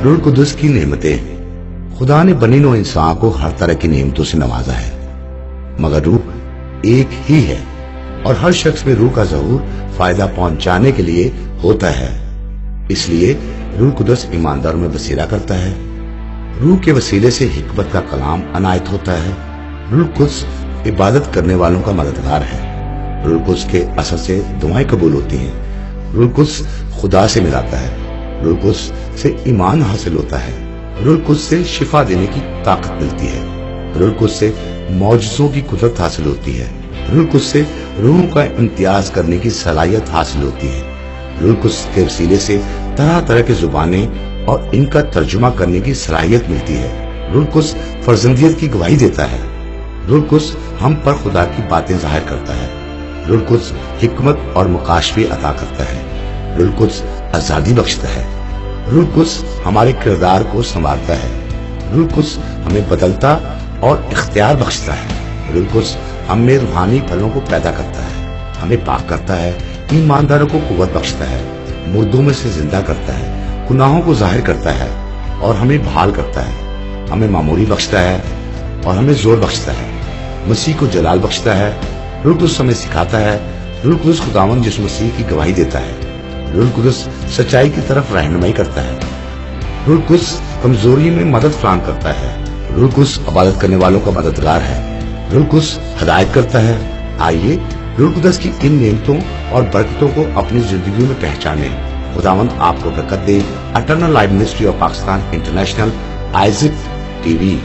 रूह कुदस की नेमतें। खुदा ने बनी नौ इंसान को हर तरह की नेमतों से नवाजा है, मगर रूह एक ही है और हर शख्स में रूह का ज़हूर फायदा पहुंचाने के लिए होता है। इसलिए रूह कुदस ईमानदारों में बसेरा करता है। रूह के वसीले से हिकमत का कलाम अनायत होता है। रूह कुदस इबादत करने वालों का मददगार है। रूह कुदस के असर से दुआएं कबूल होती हैं। रूह कुदस खुदा से मिलाता है। रूह कुदस से ईमान हासिल होता है। रूह कुदस से शिफा देने की ताकत मिलती है। रूह कुदस से मौजज़ों की कुदरत हासिल होती है। रूह कुदस से रूह का इम्तियाज करने की सलाहियत हासिल होती है। रूह कुदस के वसीले से तरह तरह की जुबानें और इनका तर्जुमा करने की सलाहियत मिलती है। रूह कुदस फर्जंदियत की गवाही देता है। रूह कुदस हम पर खुदा की बातें जाहिर करता है। रूह कुदस हिकमत और मुकाशफे अता करता है। रूह कुदस आजादी बख्शता है। रूह कुदस हमारे किरदार को संवारता है। रूह कुदस हमें बदलता और इख्तियार बख्शता है। रूह कुदस हम में रूहानी फलों को पैदा करता है, हमें पाक करता है, ईमानदारों को कुव्वत बख्शता है, मुर्दों में से जिंदा करता है, गुनाहों को जाहिर करता है और हमें बहाल करता है, हमें मामूली बख्शता है और हमें जोर बख्शता है, मसीह को जलाल बख्शता है। रूह कुदस हमें सिखाता है। रूह कुदस खुदावंद यीशु मसीह की गवाही देता है। रूह कुदस सच्चाई की तरफ रहनुमाई करता है। रूह कुदस कमजोरी में मदद फराहम करता है। रूह कुदस इबादत करने वालों का मददगार है। रूह कुदस हदायत करता है। आइए रूह कुदस की इन नेमतों और बरकतों को अपनी जिंदगी में पहचाने। खुदावंद आपको बरकत दे। Eternal life ministry of Pakistan international, Isaac TV.